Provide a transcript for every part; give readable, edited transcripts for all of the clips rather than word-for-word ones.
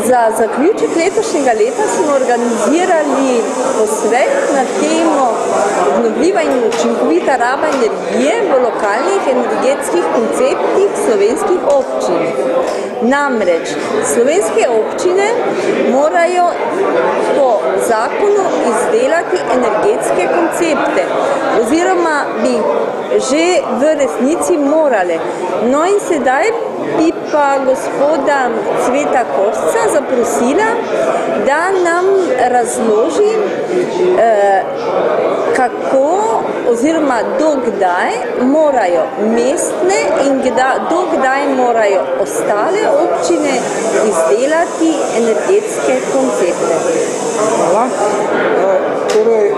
Za zaključek letošnjega leta smo organizirali posvet na temo obnovljiva in učinkovita raba energije v lokalnih energetskih konceptih slovenskih občin. Namreč, slovenske občine morajo po zakonu izdelati energetske koncepte oziroma bi že v resnici morale. No in sedaj bi pa gospoda Cveta Košca zaprosila, da nam razloži, kako oziroma dokdaj morajo mestne in dokdaj morajo ostale občine izdelati energetske koncepte. Hvala. Torej,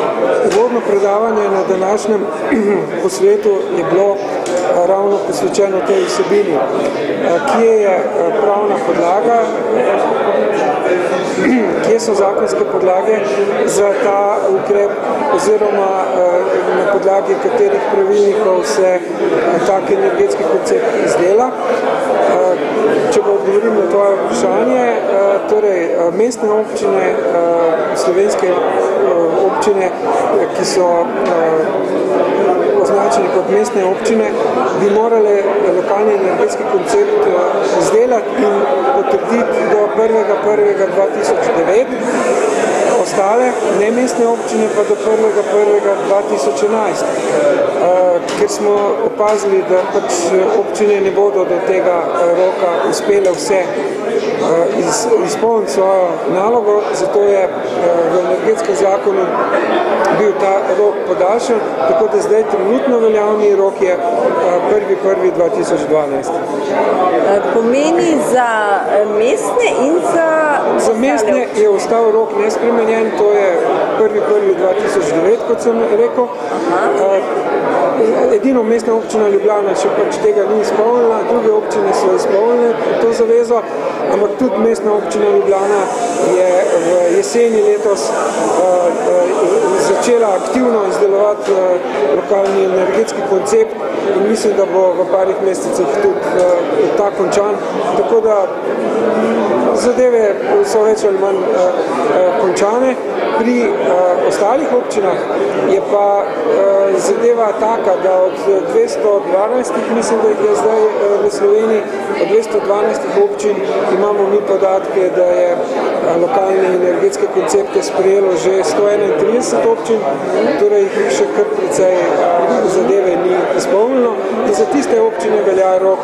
uvodno predavanje na današnjem posvetu je bilo ravno posvečeno tej vsebini, kje je pravna podlaga, kje so zakonske podlage za ta ukrep oziroma na podlagi katerih pravilnikov se tak energetski koncept izdela. Če pa odgovorim na tvoje vprašanje, torej mestne občine, slovenske občine, ki so označeni kot mestne občine, bi morale lokalni energetski koncept izdelati in potrditi do 1.1.2009, ostale nemestne občine pa do 1.1.2011, ker smo opazili, da pač občine ne bodo do tega roka uspele vse izpolniti svojo nalogo, zato je v energetskem zakonu bil ta rok podaljšan, tako da zdaj trenutno veljavni rok je 1.1.2012. Pomeni za mestne in za mestne je ostal rok nespremenjen, to je 1.1.2009, kot sem rekel. Edino mestna občina Ljubljana še pač tega ni izpolnila, druge občine so izpolnile to zavezo, ampak tudi mestna občina Ljubljana je v jeseni letos začela aktivno izdelovati lokalni energetski koncept in mislim, da bo v parih mesecih tudi ta končan. Tako da zadeve so več ali manj končane. Pri ostalih občinah je pa zadeva taka, da od 212, mislim, da jih je zdaj v Sloveniji, od 212 občin imamo mi podatke, da je lokalne energetske koncepte sprejelo že 131 občin, torej jih še kar precej zadeve ni izpolnilo in za tiste občine velja rok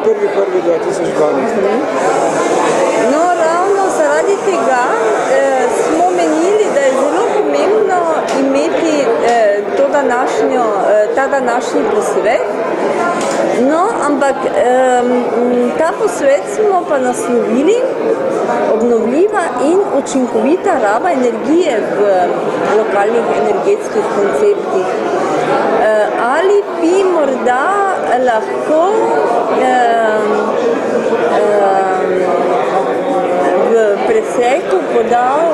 1.1.2012. No, ravno zaradi tega smo menili, da je zelo pomembno imeti ta današnji posvet. No, ampak ta posvet smo pa naslovili obnovljiva in učinkovita raba energije v lokalnih energetskih konceptih. Ali bi morda lahko v preseku podal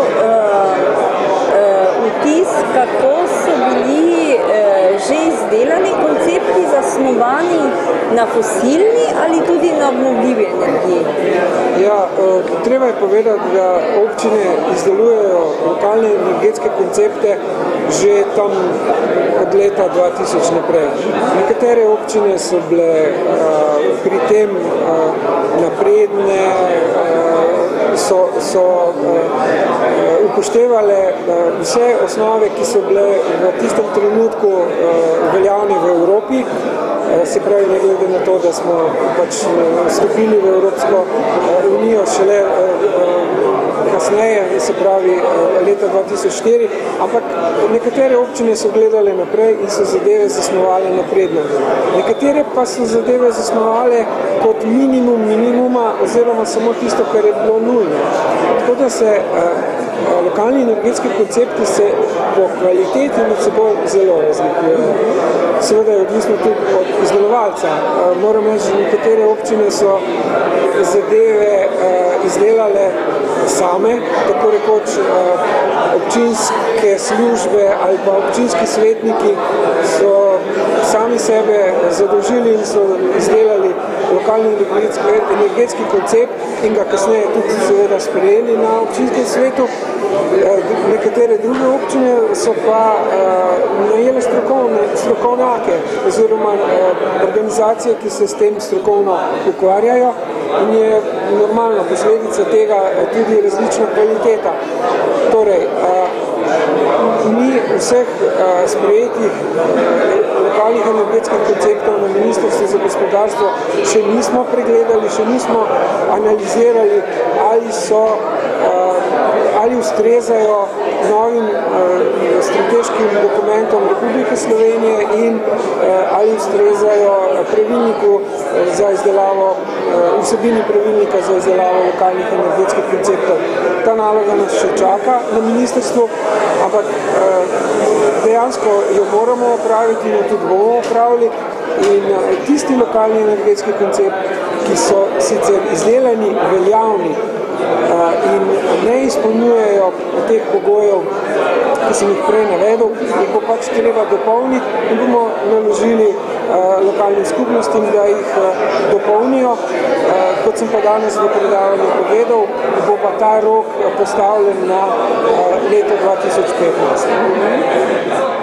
vtis, kako so bili že izdelani koncepti zasnovani na fosilni ali tudi na obnovljivi energiji? Ja, treba je povedati, da občine izdelujejo lokalne energetske koncepte že tam od leta 2000 naprej. Nekatere občine so bile pri tem napredne, so upoštevale vse osnove, ki so bile v tistem trenutku veljavne v Evropi, se pravi, ne glede na to, da smo pač vstopili v Evropsko unijo šele kasneje, se pravi leta 2004, ampak nekatere občine so gledale naprej in so zadeve zasnovale napredno. Nekatere pa so zadeve zasnovale kot minimuma oziroma samo tisto, kar je bilo nujno. Tako da se lokalni energetski koncepti se po kvaliteti med seboj zelo razlikujejo. Seveda je odvisno tudi od izdelovalca. Moram reči, da nekatere občine so zadeve izdelale same, tako rekoč občinske službe ali pa občinski svetniki so sami sebe zadolžili in so izdelali lokalni energetski koncept in ga kasneje tudi seveda sprejeli na občinskem svetu. Nekatere druge občine so pa najele strokovnjake oziroma organizacije, ki se s tem strokovno ukvarjajo in je normalno posledica tega tudi različna kvaliteta. Torej, mi vseh sprejetih lokalnih energetskih konceptov na Ministrstvu za gospodarstvo še nismo pregledali, še nismo analizirali, ali ustrezajo novim strateškim dokumentom Republike Slovenije in ali ustrezajo pravilniku za izdelavo, vsebini pravilnika za izdelavo lokalnih energetskih konceptov. Ta naloga nas še čaka na ministrstvu, ampak dejansko jo moramo opraviti in jo tudi bomo opravili. In tisti lokalni energetski koncept, ki so sicer izdelani, veljavni in ne izpolnjujejo teh pogojev, ki sem jih prej navedel, jih bo pač treba dopolniti in bomo naložili lokalnim skupnostim, da jih dopolnijo. Kot sem pa danes v predavanju povedal, bo pa ta rok postavljen na leto 2015.